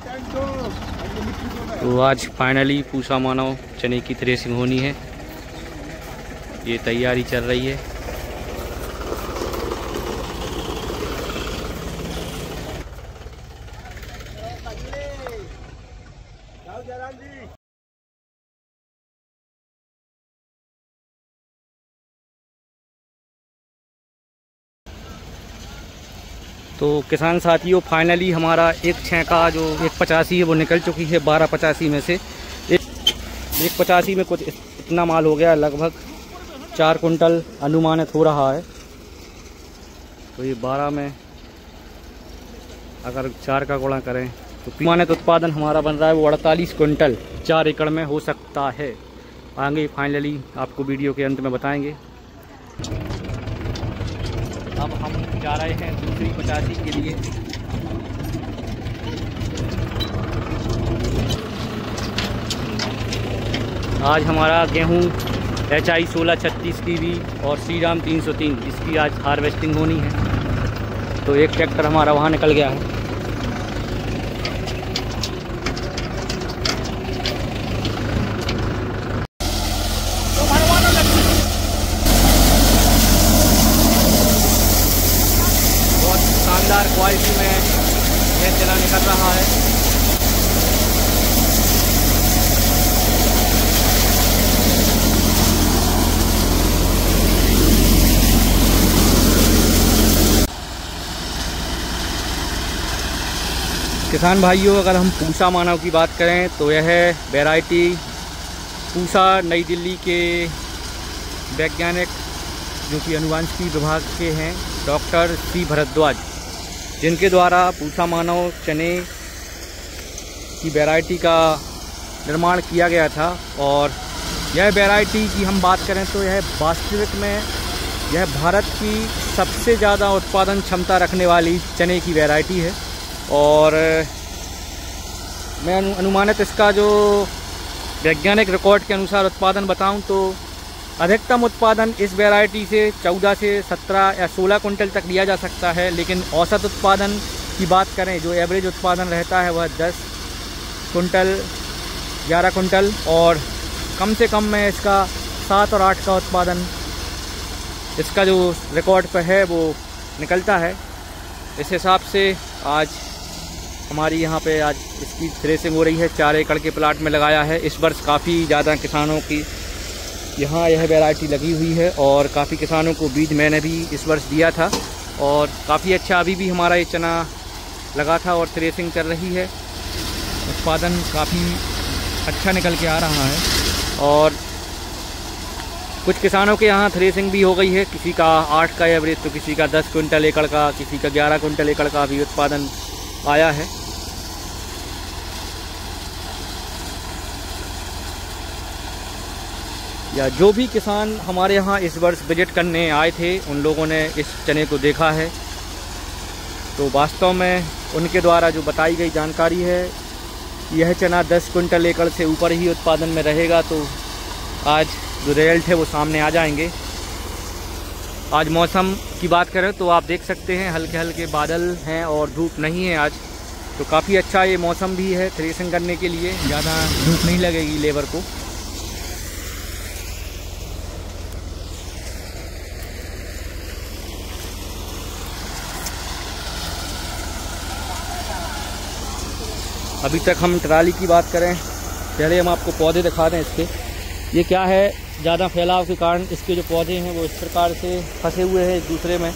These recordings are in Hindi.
तो आज फाइनली पूसा मानव चने की थ्रेसिंग होनी है, ये तैयारी चल रही है। तो किसान साथियों, फाइनली हमारा 1.6 का जो 1.85 है वो निकल चुकी है। 12.85 में से 1.85 में कुछ इतना माल हो गया, लगभग 4 कुंटल अनुमानित हो रहा है। तो ये 12 में अगर 4 का गुणा करें तो अनुमानित उत्पादन हमारा बन रहा है वो 48 कुंटल 4 एकड़ में हो सकता है। आगे फाइनली आपको वीडियो के अंत में बताएंगे। अब हम जा रहे हैं दूसरी 85 के लिए। आज हमारा गेहूं HI 1636 की भी और श्रीराम 303 इसकी आज हार्वेस्टिंग होनी है। तो एक ट्रैक्टर हमारा वहाँ निकल गया है। शानदार क्वालिटी में यह चना निकल रहा है। किसान भाइयों, अगर हम पूसा मानव की बात करें तो यह वैरायटी पूसा नई दिल्ली के वैज्ञानिक जो कि अनुवांशिकी विभाग के हैं डॉक्टर सी भरद्वाज, जिनके द्वारा पूसा मानव चने की वैरायटी का निर्माण किया गया था। और यह वैरायटी की हम बात करें तो यह वास्तविक में यह भारत की सबसे ज़्यादा उत्पादन क्षमता रखने वाली चने की वैरायटी है। और मैं अनुमानित इसका जो वैज्ञानिक रिकॉर्ड के अनुसार उत्पादन बताऊं तो अधिकतम उत्पादन इस वैरायटी से 14 से 17 या 16 कुंटल तक लिया जा सकता है। लेकिन औसत उत्पादन की बात करें, जो एवरेज उत्पादन रहता है वह 10 कुंटल 11 कुंटल और कम से कम में इसका 7 और 8 का उत्पादन इसका जो रिकॉर्ड पर है वो निकलता है। इस हिसाब से आज हमारी यहाँ पे आज इसकी थ्रेसिंग हो रही है। 4 एकड़ के प्लाट में लगाया है। इस वर्ष काफ़ी ज़्यादा किसानों की यहाँ यह वैरायटी लगी हुई है और काफ़ी किसानों को बीज मैंने भी इस वर्ष दिया था और काफ़ी अच्छा अभी भी हमारा ये चना लगा था और थ्रेसिंग चल रही है। उत्पादन काफ़ी अच्छा निकल के आ रहा है और कुछ किसानों के यहाँ थ्रेसिंग भी हो गई है। किसी का 8 का एवरेज तो किसी का 10 कुंटल एकड़ का, किसी का 11 कुंटल एकड़ का भी उत्पादन आया है। या जो भी किसान हमारे यहाँ इस वर्ष विजिट करने आए थे उन लोगों ने इस चने को देखा है तो वास्तव में उनके द्वारा जो बताई गई जानकारी है यह चना 10 कुंटल एकड़ से ऊपर ही उत्पादन में रहेगा। तो आज जो रिजल्ट है वो सामने आ जाएंगे। आज मौसम की बात करें तो आप देख सकते हैं हल्के हल्के बादल हैं और धूप नहीं है आज, तो काफ़ी अच्छा ये मौसम भी है थ्रेसिंग करने के लिए। ज़्यादा धूप नहीं लगेगी लेबर को। अभी तक हम ट्राली की बात करें, पहले हम आपको पौधे दिखा दें इसके। ये क्या है, ज़्यादा फैलाव के कारण इसके जो पौधे हैं वो इस प्रकार से फंसे हुए हैं एक दूसरे में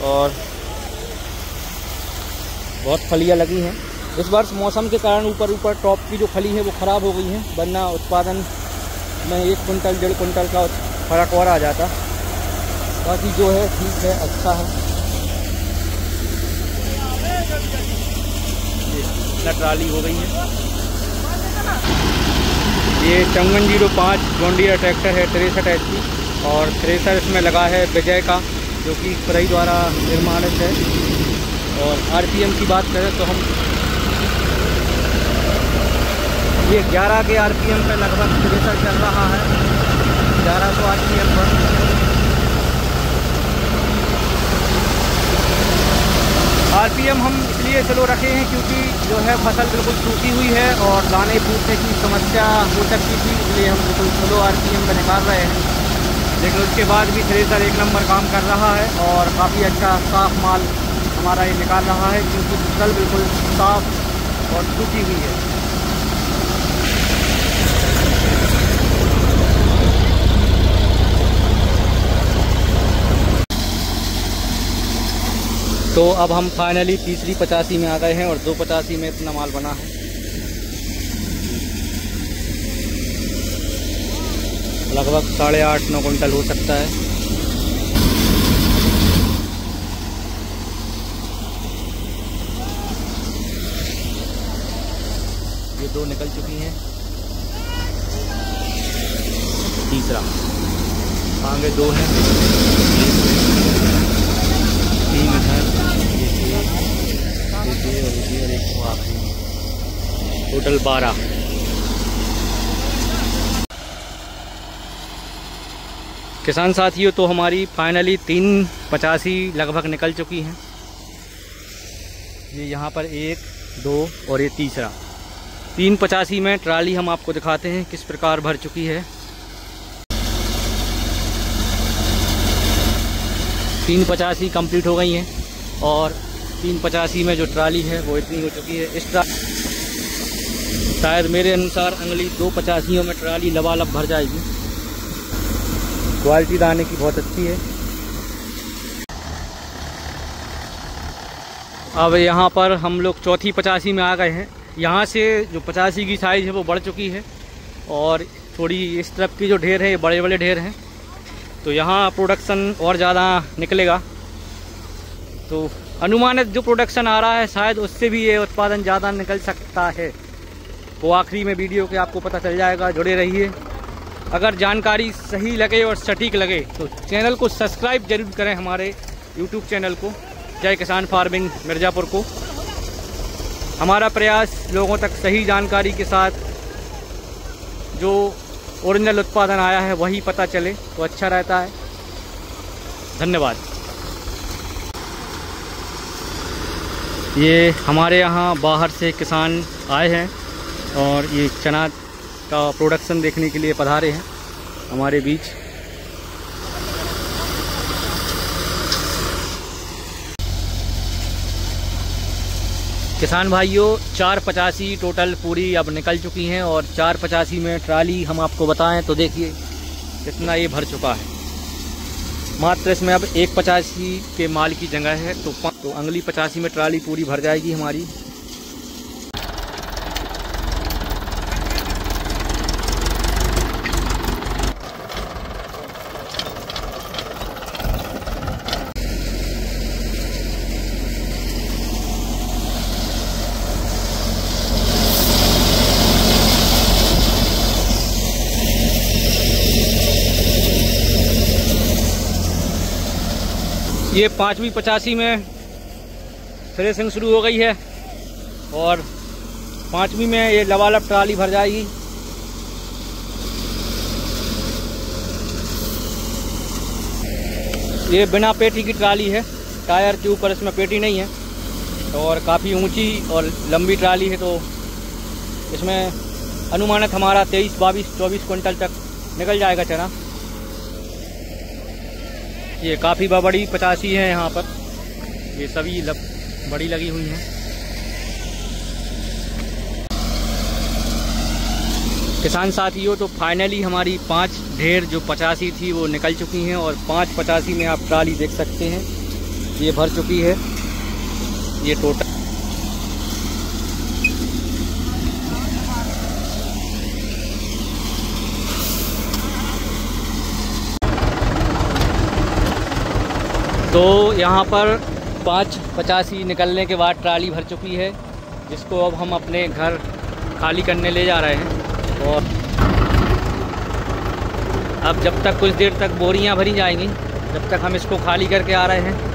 और बहुत फलियाँ लगी हैं। इस वर्ष मौसम के कारण ऊपर टॉप की जो फली है वो ख़राब हो गई है, वरना उत्पादन में 1 कुंटल 1.5 कुंटल का फर्क और आ जाता। बाकी जो है ठीक है, अच्छा है। इतना ट्राली हो गई है। ये 5405 जॉन डीरे ट्रैक्टर है 63 HP और थ्रेसर इसमें लगा है विजय का, जो कि खुदाई द्वारा निर्माणित है। और RPM की बात करें तो हम ये 11 के RPM पे लगभग थ्रेसर चल रहा है, 1100 RPM पर। आरपीएम हम इसलिए स्लो रखे हैं क्योंकि जो है फसल बिल्कुल सूखी हुई है और दाने फूटने की समस्या हो सकती थी, इसलिए हम बिल्कुल स्लो आरपीएम पर निकाल रहे हैं। लेकिन उसके बाद भी थ्रेसर एक नंबर काम कर रहा है और काफ़ी अच्छा साफ माल हमारा ये निकाल रहा है क्योंकि फसल बिल्कुल साफ और सूखी हुई है। तो अब हम फाइनली तीसरी 85 में आ गए हैं और 285 में इतना माल बना है। लगभग 8.5-9 कुंटल हो सकता है। ये 2 निकल चुकी हैं, तीसरा आगे 2 हैं, 3 इधर, और एक आखिरी, टोटल 12। किसान साथियों, तो हमारी फाइनली 385 लगभग निकल चुकी हैं। ये यहाँ पर 1, 2 और ये तीसरा 385 में ट्राली हम आपको दिखाते हैं किस प्रकार भर चुकी है। 385 कंप्लीट हो गई हैं और 385 में जो ट्राली है वो इतनी हो चुकी है। इस शायद मेरे अनुसार अगली 285 में ट्राली लबालब भर जाएगी। क्वालिटी दाने की बहुत अच्छी है। अब यहाँ पर हम लोग चौथी 85 में आ गए हैं। यहाँ से जो 85 की साइज़ है वो बढ़ चुकी है और थोड़ी इस तरफ की जो ढेर है ये बड़े बड़े ढेर हैं, तो यहाँ प्रोडक्शन और ज़्यादा निकलेगा। तो अनुमानित जो प्रोडक्शन आ रहा है शायद उससे भी ये उत्पादन ज़्यादा निकल सकता है। वो आखिरी में वीडियो के आपको पता चल जाएगा, जुड़े रहिए। अगर जानकारी सही लगे और सटीक लगे तो चैनल को सब्सक्राइब जरूर करें, हमारे यूट्यूब चैनल को, जय किसान फार्मिंग मिर्ज़ापुर को। हमारा प्रयास लोगों तक सही जानकारी के साथ जो ओरिजिनल उत्पादन आया है वही पता चले तो अच्छा रहता है। धन्यवाद। ये हमारे यहाँ बाहर से किसान आए हैं और ये चना का प्रोडक्शन देखने के लिए पधारे हैं हमारे बीच। किसान भाइयों, 485 टोटल पूरी अब निकल चुकी हैं और 485 में ट्राली हम आपको बताएं तो देखिए कितना ये भर चुका है। मात्र इसमें अब 185 के माल की जगह है, तो अगली 85 में ट्राली पूरी भर जाएगी हमारी। ये 5वीं 85 में थ्रेसिंग शुरू हो गई है और 5वीं में ये लबालब ट्राली भर जाएगी। ये बिना पेटी की ट्राली है, टायर के ऊपर इसमें पेटी नहीं है और काफ़ी ऊंची और लंबी ट्राली है, तो इसमें अनुमानित हमारा 23, 22, 24 क्विंटल तक निकल जाएगा चना। ये काफ़ी बड़ी 85 है, यहाँ पर ये सभी बड़ी लगी हुई हैं। किसान साथियों, तो फाइनली हमारी 5 ढेर जो 85 थी वो निकल चुकी हैं और 5 85 में आप ट्राली देख सकते हैं ये भर चुकी है। ये टोटल तो यहाँ पर 5 85 निकलने के बाद ट्राली भर चुकी है, जिसको अब हम अपने घर खाली करने ले जा रहे हैं। और अब जब तक कुछ देर तक बोरियां भरी जाएंगी जब तक हम इसको खाली करके आ रहे हैं।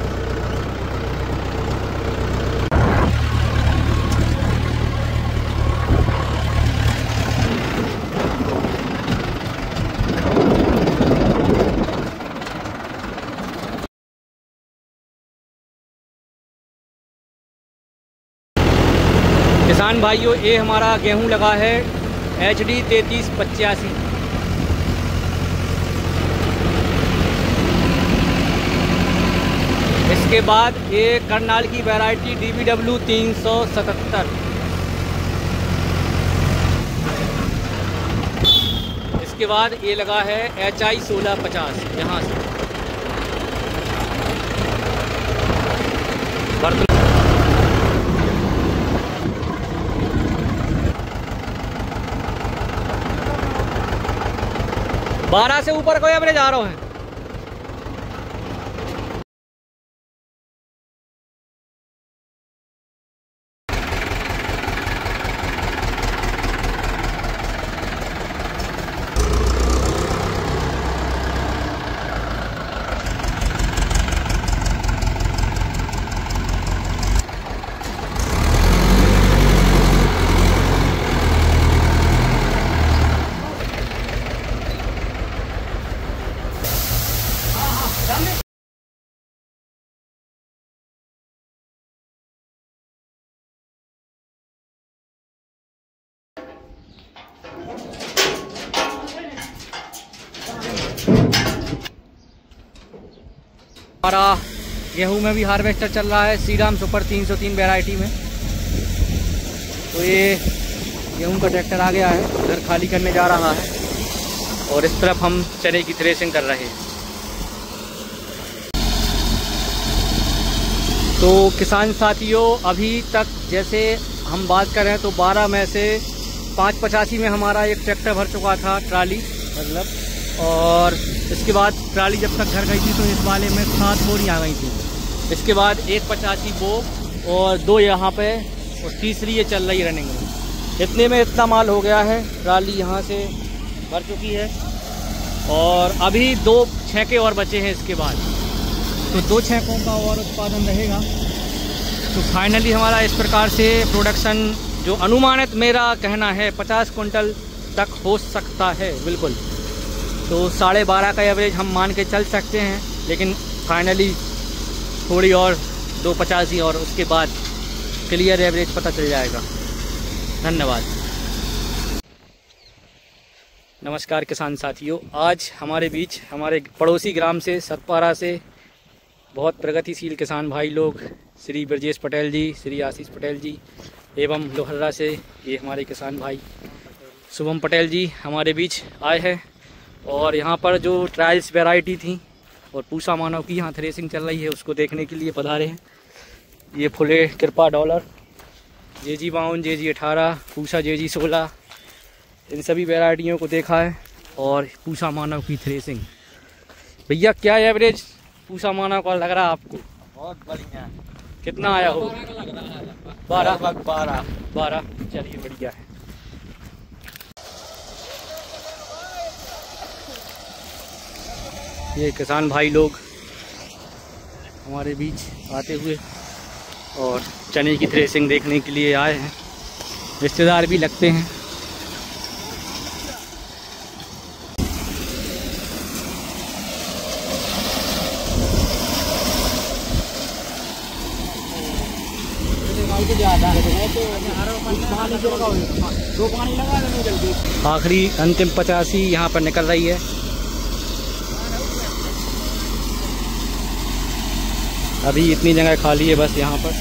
किसान भाइयों, ये हमारा गेहूं लगा है HD 3385। इसके बाद ये करनाल की वैरायटी DBW 377। इसके बाद ये लगा है HI 1650। यहाँ से बर्तन 12 से ऊपर कोई एवरेज आ रहा है। हमारा गेहूं में भी हार्वेस्टर चल रहा है श्रीराम सुपर 303 वैरायटी में। तो ये गेहूं का ट्रैक्टर आ गया है, उधर खाली करने जा रहा है और इस तरफ हम चने की थ्रेसिंग कर रहे हैं। तो किसान साथियों, अभी तक जैसे हम बात कर रहे हैं तो 12 में से 585 में हमारा एक ट्रैक्टर भर चुका था, ट्राली मतलब, और इसके बाद ट्राली जब तक घर गई थी तो इस वाले में 7 बोरी आ गई थी। इसके बाद 185 बो और 2 यहाँ पे और तीसरी ये चल रही रनिंग में। इतने में इतना माल हो गया है, ट्राली यहाँ से भर चुकी है और अभी 2 छेके और बचे हैं। इसके बाद तो 2 छेकों का और उत्पादन रहेगा। तो फाइनली हमारा इस प्रकार से प्रोडक्शन, जो अनुमानित मेरा कहना है 50 कुंटल तक हो सकता है बिल्कुल। तो 12.5 का एवरेज हम मान के चल सकते हैं, लेकिन फाइनली थोड़ी और 285 और उसके बाद क्लियर एवरेज पता चल जाएगा। धन्यवाद। नमस्कार किसान साथियों, आज हमारे बीच हमारे पड़ोसी ग्राम से सतपारा से बहुत प्रगतिशील किसान भाई लोग, श्री ब्रजेश पटेल जी, श्री आशीष पटेल जी, एवं लोहर्रा से ये हमारे किसान भाई शुभम पटेल जी हमारे बीच आए हैं। और यहाँ पर जो ट्रायल्स वैरायटी थी और पूसा मानव की यहाँ थ्रेसिंग चल रही है उसको देखने के लिए पधारे हैं। ये फुले कृपा dollar, JG 52, JG 18, Pusa JG 16, इन सभी वैरायटियों को देखा है और पूसा मानव की थ्रेसिंग। भैया क्या एवरेज पूसा मानव का लग रहा है आपको? बहुत बढ़िया। कितना आया हो? 12। चलिए बढ़िया है। ये किसान भाई लोग हमारे बीच आते हुए और चने की थ्रेसिंग देखने के लिए आए हैं, रिश्तेदार भी लगते हैं। आखिरी अंतिम 85 यहाँ पर निकल रही है। अभी इतनी जगह खाली है बस यहाँ पर।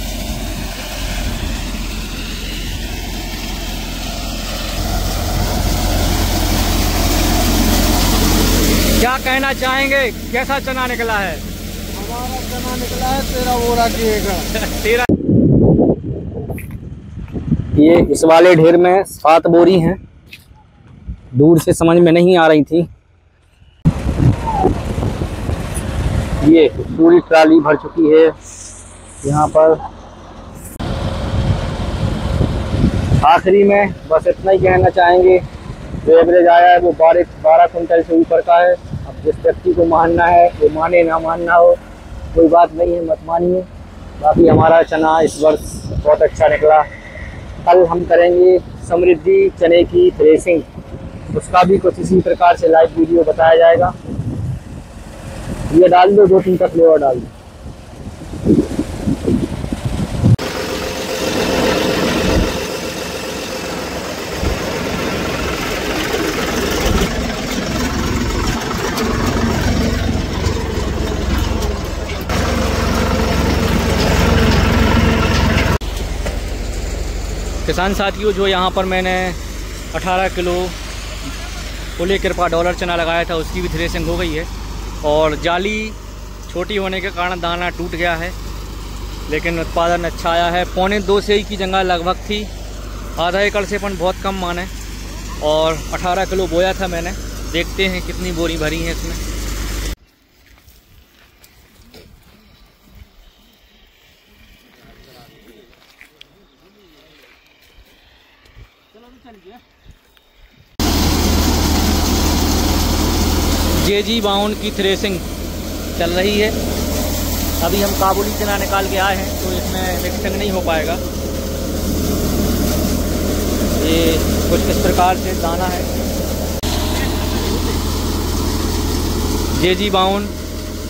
क्या कहना चाहेंगे, कैसा चना निकला है? हमारा चना निकला है 13 बोरा की एकड़। 13। ये इस वाले ढेर में 7 बोरी हैं, दूर से समझ में नहीं आ रही थी। ये पूरी ट्राली भर चुकी है यहाँ पर। आखिरी में बस इतना ही कहना चाहेंगे, जो एवरेज आया है वो 12 कुंटल से ऊपर का है। अब जिस व्यक्ति को मानना है वो माने, ना मानना हो कोई बात नहीं है, मत मानिए। बाकी हमारा चना इस वर्ष बहुत अच्छा निकला। कल हम करेंगे समृद्धि चने की थ्रेसिंग, उसका भी कुछ इसी प्रकार से लाइव वीडियो बताया जाएगा। ये डाल दो, 2-3 तकले और डाल दो। किसान साथियों, जो यहाँ पर मैंने 18 किलो फुले कृपा डॉलर चना लगाया था उसकी भी थ्रेसिंग हो गई है। और जाली छोटी होने के कारण दाना टूट गया है, लेकिन उत्पादन अच्छा आया है। 1.25 से की जगह लगभग थी, आधा एकड़ से पण बहुत कम माने। और 18 किलो बोया था मैंने, देखते हैं कितनी बोरी भरी है इसमें। JG52 की थ्रेसिंग चल रही है। अभी हम काबुली चना निकाल के आए हैं तो इसमें मिक्सिंग नहीं हो पाएगा। ये कुछ इस प्रकार से दाना है। JG52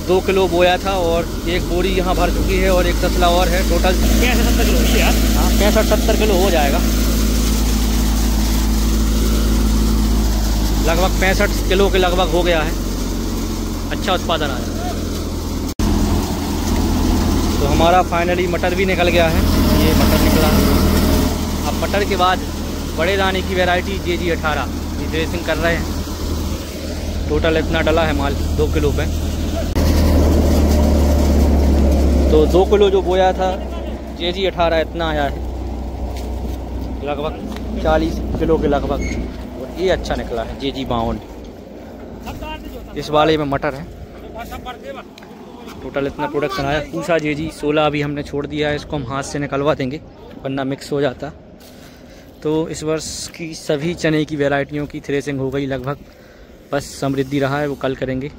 2 किलो बोया था और एक बोरी यहाँ भर चुकी है और एक तसला और है। टोटल 65-70 किलो है यार। हाँ, 65-70 किलो हो जाएगा। लगभग 65 किलो के लगभग हो गया है। अच्छा उत्पादन आया। तो हमारा फाइनली मटर भी निकल गया है। ये मटर निकला है। अब मटर के बाद बड़े दाने की वैरायटी JG18 ये थ्रेसिंग कर रहे हैं। टोटल इतना डला है माल 2 किलो पे। तो 2 किलो जो बोया था JG18 इतना आया है, लगभग 40 किलो के लगभग। और ये अच्छा निकला है JG52। इस वाले में मटर है। टोटल इतना प्रोडक्शन आया। पूसा JG16 अभी हमने छोड़ दिया है, इसको हम हाथ से निकलवा देंगे वरना मिक्स हो जाता। तो इस वर्ष की सभी चने की वैरायटियों की थ्रेसिंग हो गई लगभग। बस समृद्धि रहा है, वो कल करेंगे।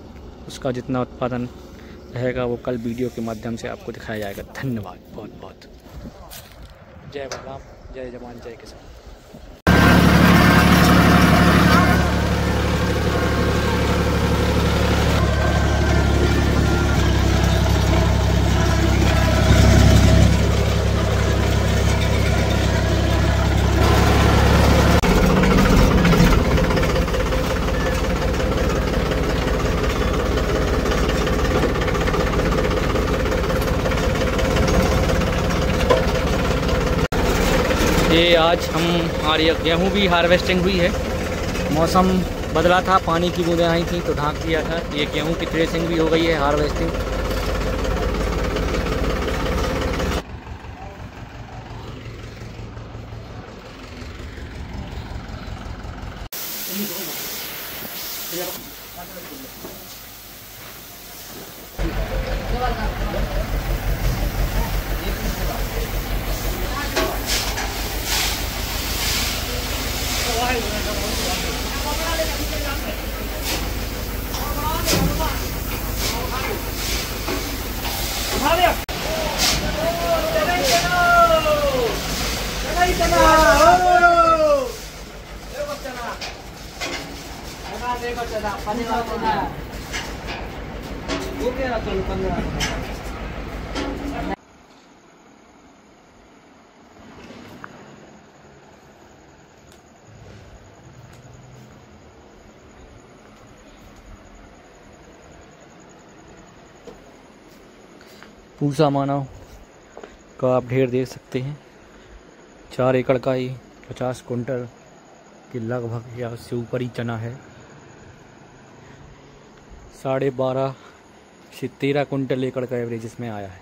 उसका जितना उत्पादन रहेगा वो कल वीडियो के माध्यम से आपको दिखाया जाएगा। धन्यवाद बहुत बहुत। जय बलराम, जय जवान, जय किसान। ये आज हमारी गेहूँ भी हार्वेस्टिंग हुई है। मौसम बदला था, पानी की बूंदें आई थी तो ढांक दिया था। ये गेहूँ की थ्रेसिंग भी हो गई है, हार्वेस्टिंग। पूसा मानव का आप ढेर देख सकते हैं। 4 एकड़ का ही 50 कुंटल के लगभग या उससे ऊपर ही चना है। 12.5 से 13 कुंटल एकड़ का एवरेज इसमें आया है।